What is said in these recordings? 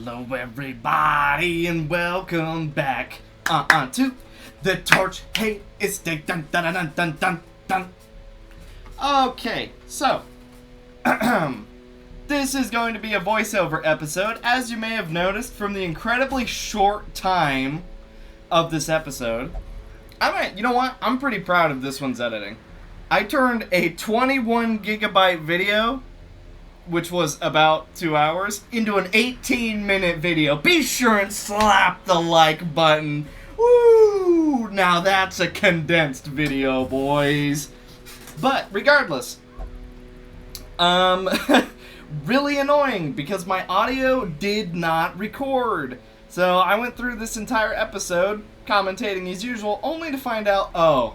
Hello everybody and welcome back to the Torch Hate Estate. Dun dun dun dun dun dun. Okay, so this is going to be a voiceover episode, as you may have noticed from the incredibly short time of this episode. You know what? I'm pretty proud of this one's editing. I turned a 21 gigabyte video, which was about 2 hours, into an 18-minute video. Be sure and slap the like button. Woo! Now that's a condensed video, boys. But regardless, really annoying because my audio did not record. So I went through this entire episode commentating as usual, only to find out, oh,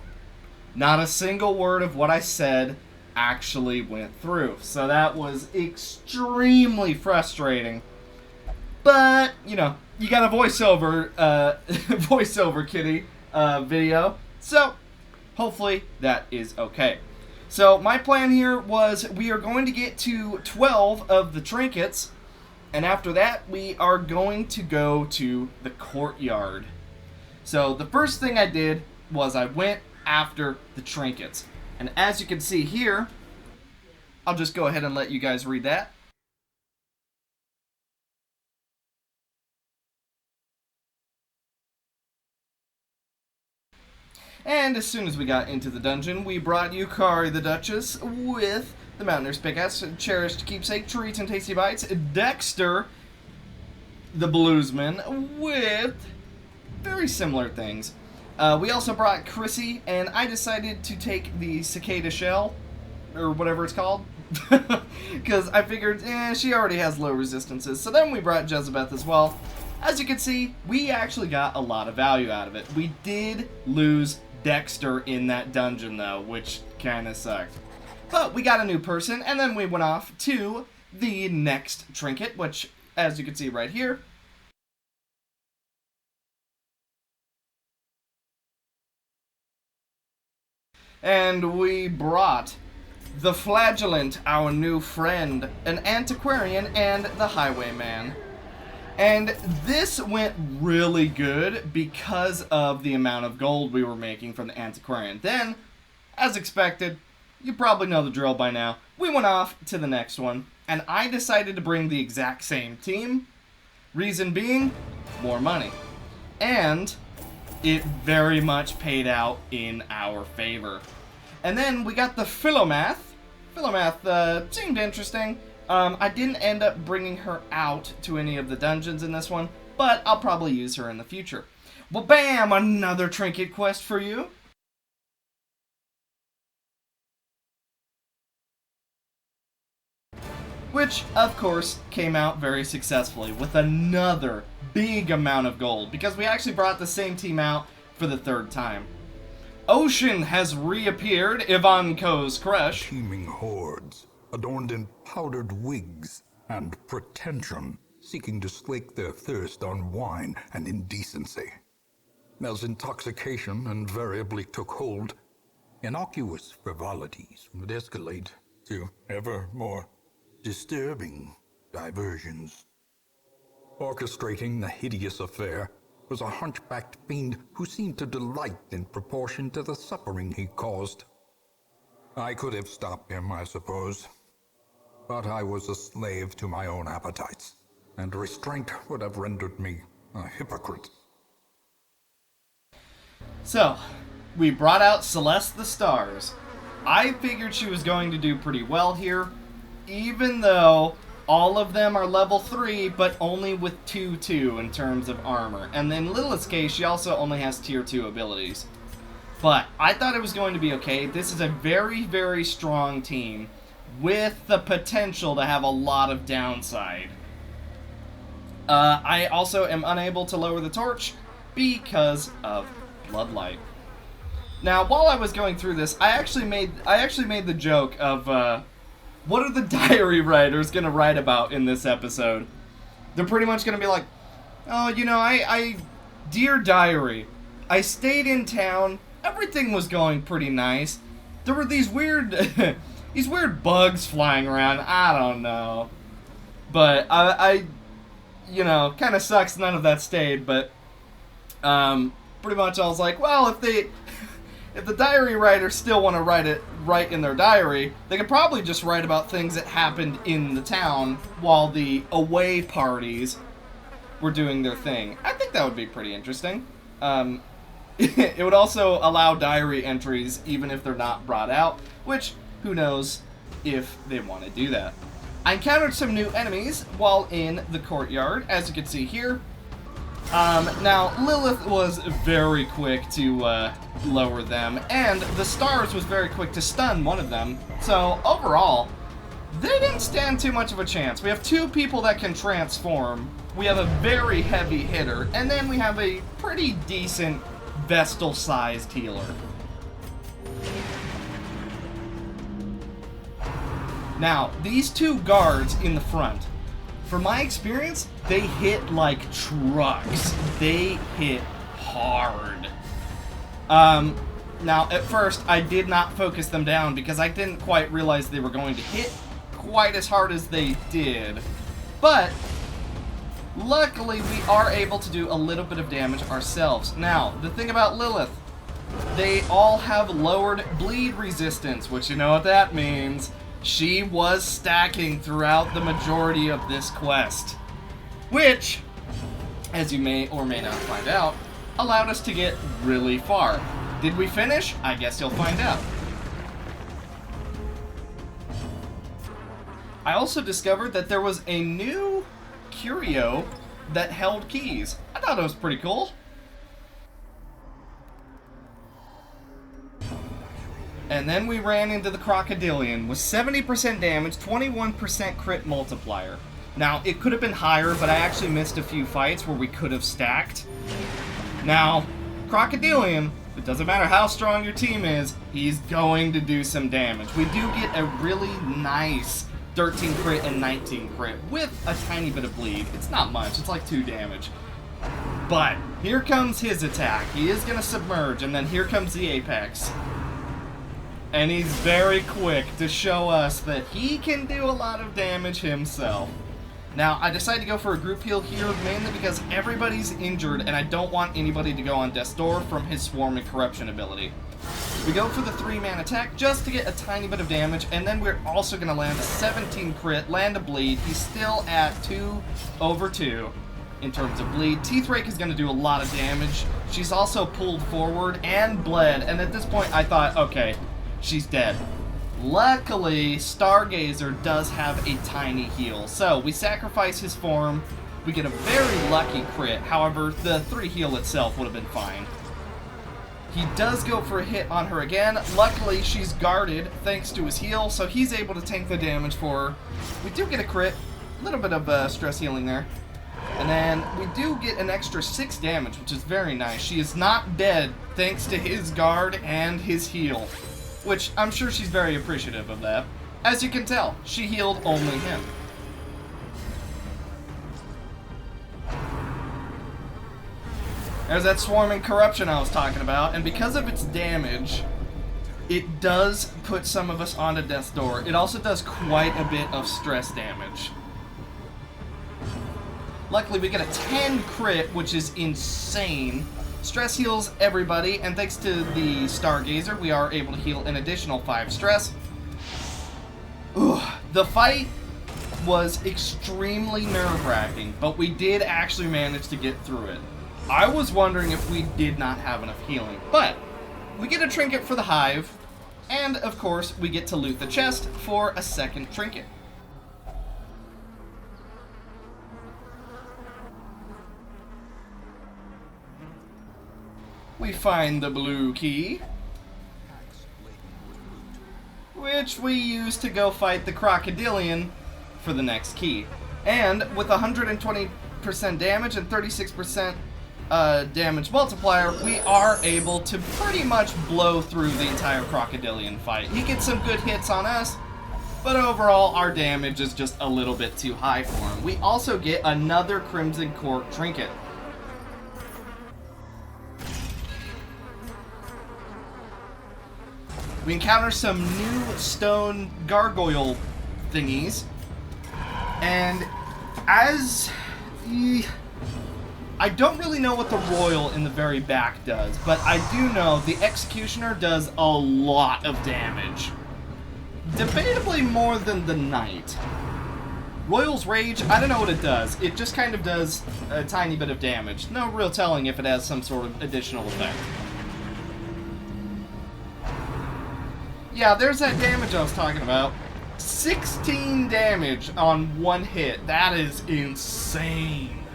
not a single word of what I said actually went through. So that was extremely frustrating. But, you know, you got a voiceover Kitteh video. So, hopefully that is okay. So, my plan here was we are going to get to 12 of the trinkets. And after that, we are going to go to the Courtyard. So, the first thing I did was I went after the trinkets. And as you can see here, I'll just go ahead and let you guys read that. And as soon as we got into the dungeon, we brought you Kari the Duchess with the Mountaineer's Pickaxe, Cherished Keepsake, Treats and Tasty Bites, Dexter the Bluesman with very similar things. We also brought Chrissy, and I decided to take the Cicada Shell, or whatever it's called, because I figured, she already has low resistances. So then we brought Jezebeth as well. As you can see, we actually got a lot of value out of it. We did lose Dexter in that dungeon, though, which kind of sucked. But we got a new person, and then we went off to the next trinket, which, as you can see right here, and we brought the Flagellant, our new friend, an Antiquarian, and the Highwayman. And this went really good because of the amount of gold we were making from the Antiquarian. Then, as expected, you probably know the drill by now, we went off to the next one, and I decided to bring the exact same team. Reason being, more money. And it very much paid out in our favor. And then we got the Philomath. Philomath seemed interesting. I didn't end up bringing her out to any of the dungeons in this one, but I'll probably use her in the future. Well, bam! Another trinket quest for you. Which, of course, came out very successfully with another big amount of gold, because we actually brought the same team out for the third time. Ocean has reappeared, Ivanko's crush. Teeming hordes, adorned in powdered wigs and pretension, seeking to slake their thirst on wine and indecency. As intoxication invariably took hold, innocuous frivolities would escalate to ever more disturbing diversions. Orchestrating the hideous affair was a hunchbacked fiend who seemed to delight in proportion to the suffering he caused. I could have stopped him, I suppose, but I was a slave to my own appetites, and restraint would have rendered me a hypocrite. So, we brought out Celeste the Stars. I figured she was going to do pretty well here, even though all of them are level 3, but only with 2/2 in terms of armor. And in Lilith's case, she also only has tier 2 abilities. But I thought it was going to be okay. This is a very, very strong team with the potential to have a lot of downside. I also am unable to lower the torch because of Bloodlight. Now, while I was going through this, I actually made the joke of what are the diary writers gonna write about in this episode? They're pretty much gonna be like, oh, you know, dear diary, I stayed in town. Everything was going pretty nice. There were these weird bugs flying around. I don't know. But you know, kind of sucks none of that stayed, but pretty much I was like, well, if the diary writers still want to write in their diary, they could probably just write about things that happened in the town while the away parties were doing their thing. I think that would be pretty interesting. It would also allow diary entries even if they're not brought out, which, who knows if they want to do that. I encountered some new enemies while in the courtyard, as you can see here. Now, Lilith was very quick to lower them, and the Stars was very quick to stun one of them. So, overall, they didn't stand too much of a chance. We have two people that can transform, we have a very heavy hitter, and then we have a pretty decent Vestal-sized healer. Now, these two guards in the front, from my experience, they hit like trucks. They hit hard. Now, at first, I did not focus them down because I didn't quite realize they were going to hit quite as hard as they did. But, luckily, we are able to do a little bit of damage ourselves. Now, the thing about Lilith, they all have lowered bleed resistance, which you know what that means. She was stacking throughout the majority of this quest, which, as you may or may not find out, allowed us to get really far. Did we finish? I guess you'll find out. I also discovered that there was a new Curio that held keys. I thought it was pretty cool. And then we ran into the Crocodilian with 70% damage, 21% crit multiplier. Now, it could have been higher, but I actually missed a few fights where we could have stacked. Now, Crocodilian, it doesn't matter how strong your team is, he's going to do some damage. We do get a really nice 13 crit and 19 crit with a tiny bit of bleed. It's not much, it's like 2 damage. But here comes his attack. He is going to submerge, and then here comes the Apex. And he's very quick to show us that he can do a lot of damage himself. Now, I decided to go for a group heal here, mainly because everybody's injured, and I don't want anybody to go on Death's Door from his Swarm and Corruption ability. We go for the 3-man attack just to get a tiny bit of damage, and then we're also going to land a 17 crit, land a bleed. He's still at 2/2 in terms of bleed. Teeth Rake is going to do a lot of damage. She's also pulled forward and bled, and at this point I thought, okay, she's dead. Luckily, Stargazer does have a tiny heal, so we sacrifice his form. We get a very lucky crit, however, the 3 heal itself would have been fine. He does go for a hit on her again. Luckily, she's guarded thanks to his heal, so he's able to tank the damage for her. We do get a crit, a little bit of stress healing there. And then we do get an extra 6 damage, which is very nice. She is not dead thanks to his guard and his heal, which I'm sure she's very appreciative of that. As you can tell, she healed only him. There's that Swarm and Corruption I was talking about, and because of its damage, it does put some of us onto Death's Door. It also does quite a bit of stress damage. Luckily, we get a 10 crit, which is insane. Stress heals everybody, and thanks to the Stargazer, we are able to heal an additional 5 stress. The fight was extremely nerve-wracking, but we did actually manage to get through it. I was wondering if we did not have enough healing, but we get a trinket for the Hive, and of course, we get to loot the chest for a second trinket. We find the blue key, which we use to go fight the Crocodilian for the next key. And with 120% damage and 36% damage multiplier, we are able to pretty much blow through the entire Crocodilian fight. He gets some good hits on us, but overall our damage is just a little bit too high for him. We also get another Crimson Court trinket. We encounter some new stone gargoyle thingies, and as I don't really know what the Royal in the very back does, but I do know the Executioner does a lot of damage. Debatably more than the Knight. Royal's Rage, I don't know what it does. It just kind of does a tiny bit of damage. No real telling if it has some sort of additional effect. Yeah, there's that damage I was talking about. 16 damage on one hit. That is insane.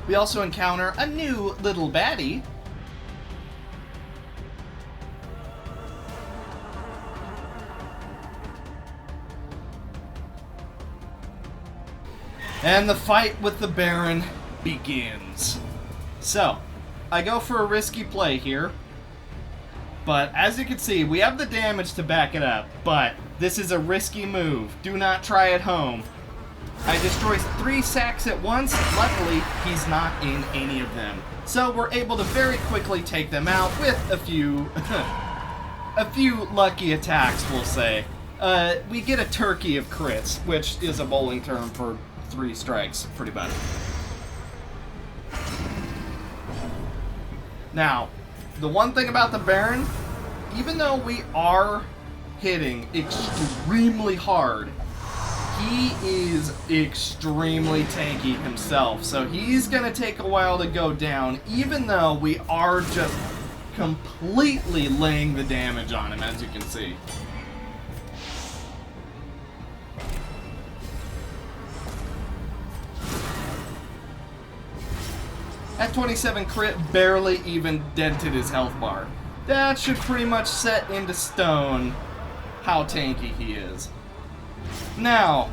We also encounter a new little baddie. And the fight with the Baron begins. So, I go for a risky play here. But as you can see, we have the damage to back it up. But this is a risky move. Do not try at home. I destroy 3 sacks at once. Luckily, he's not in any of them. So we're able to very quickly take them out with a few lucky attacks, we'll say. We get a turkey of crits, which is a bowling term for 3 strikes, pretty much. Now, the one thing about the Baron, even though we are hitting extremely hard, he is extremely tanky himself, so he's gonna take a while to go down, even though we are just completely laying the damage on him, as you can see. At 27 crit, barely even dented his health bar. That should pretty much set into stone how tanky he is. Now,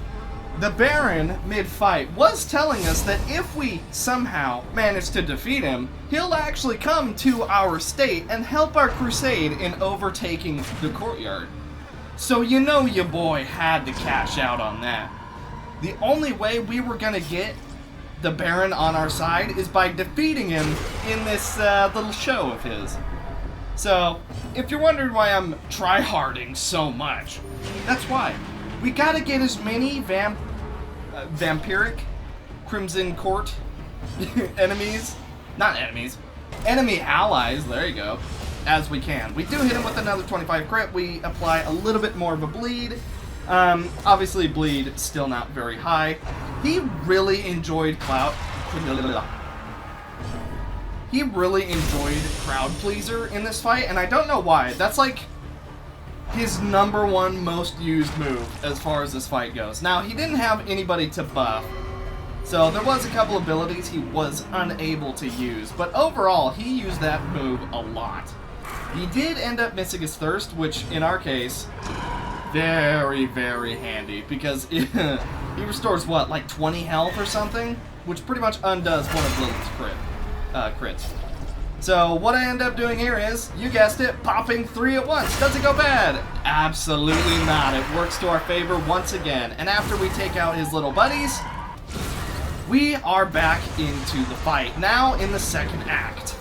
the Baron, mid-fight, was telling us that if we somehow manage to defeat him, he'll actually come to our state and help our crusade in overtaking the Courtyard. So you know your boy had to cash out on that. The only way we were gonna get the Baron on our side is by defeating him in this little show of his. So, if you're wondering why I'm tryharding so much, that's why. We gotta get as many vampiric Crimson Court enemy allies, there you go, as we can. We do hit him with another 25 crit. We apply a little bit more of a bleed. Obviously bleed still not very high. He really enjoyed crowd pleaser in this fight, and I don't know why. That's like his #1 most used move as far as this fight goes. Now, he didn't have anybody to buff, so there was a couple abilities he was unable to use, but overall, he used that move a lot. He did end up missing his thirst, which in our case, very, very handy, because he restores, what, like 20 health or something? Which pretty much undoes one of Lilith's crits. So what I end up doing here is, you guessed it, popping 3 at once. Does it go bad? Absolutely not. It works to our favor once again. And after we take out his little buddies, we are back into the fight, now in the second act.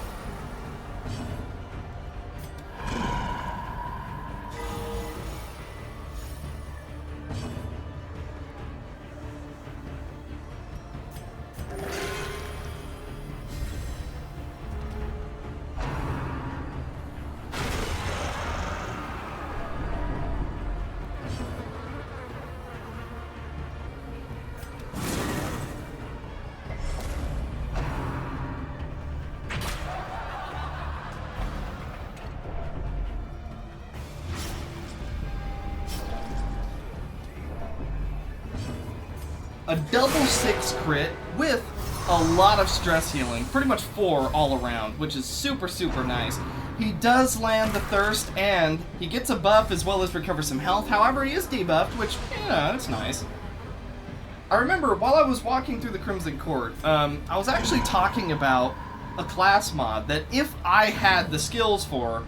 A double 6 crit with a lot of stress healing, pretty much 4 all around, which is super, super nice. He does land the thirst, and he gets a buff as well as recover some health. However, he is debuffed, which, yeah, that's nice. I remember while I was walking through the Crimson Court, I was actually talking about a class mod that if I had the skills for,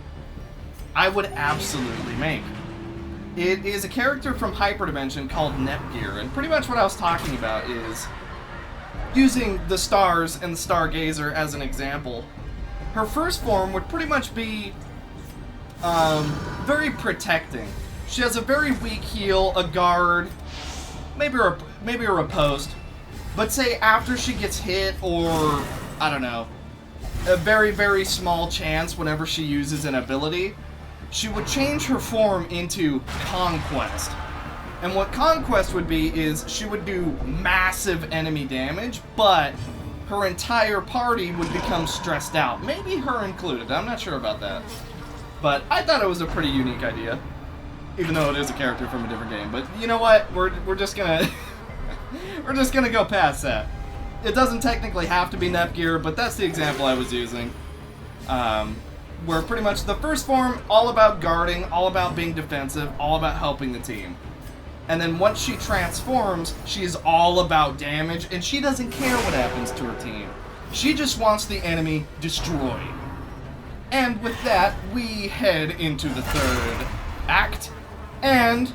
I would absolutely make. It is a character from Hyperdimension called Netgear, and pretty much what I was talking about is using the stars and the Stargazer as an example. Her first form would pretty much be very protecting. She has a very weak heal, a guard, maybe maybe a riposte, but say after she gets hit, or, I don't know, a very, very small chance whenever she uses an ability, she would change her form into Conquest. And what Conquest would be is she would do massive enemy damage, but her entire party would become stressed out. Maybe her included, I'm not sure about that. But I thought it was a pretty unique idea, even though it is a character from a different game. But you know what? We're just gonna we're just gonna go past that. It doesn't technically have to be Nepgear, but that's the example I was using. Where pretty much the first form, all about guarding, all about being defensive, all about helping the team. And then once she transforms, she is all about damage, and she doesn't care what happens to her team. She just wants the enemy destroyed. And with that, we head into the third act, and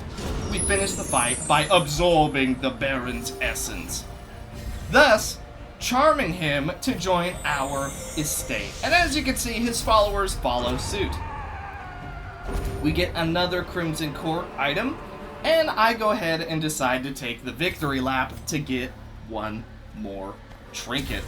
we finish the fight by absorbing the Baron's essence, thus charming him to join our estate. And as you can see, his followers follow suit. We get another Crimson Court item, and I go ahead and decide to take the victory lap to get one more trinket.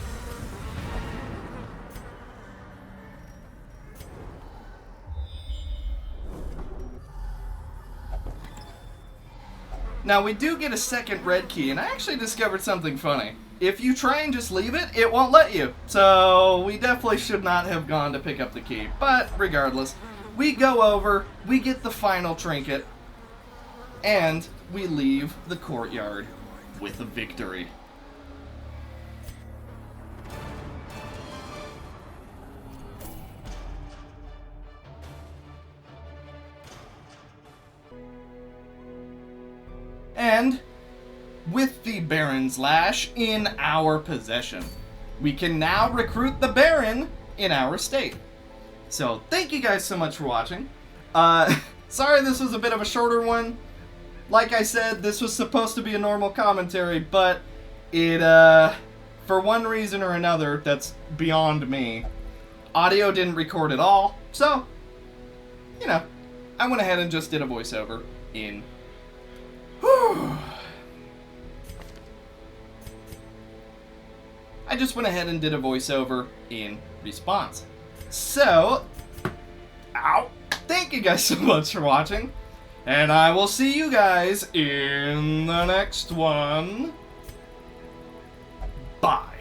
Now we do get a second red key, and I actually discovered something funny. If you try and just leave it, it won't let you. So we definitely should not have gone to pick up the key. But regardless, we go over, we get the final trinket, and we leave the courtyard with a victory. And with the Baron's Lash in our possession, we can now recruit the Baron in our estate. So thank you guys so much for watching. Sorry this was a bit of a shorter one. Like I said, this was supposed to be a normal commentary, but it, for one reason or another that's beyond me, audio didn't record at all. So, you know, I went ahead and just did a voiceover in... I just went ahead and did a voiceover in response. So, thank you guys so much for watching, and I will see you guys in the next one. Bye.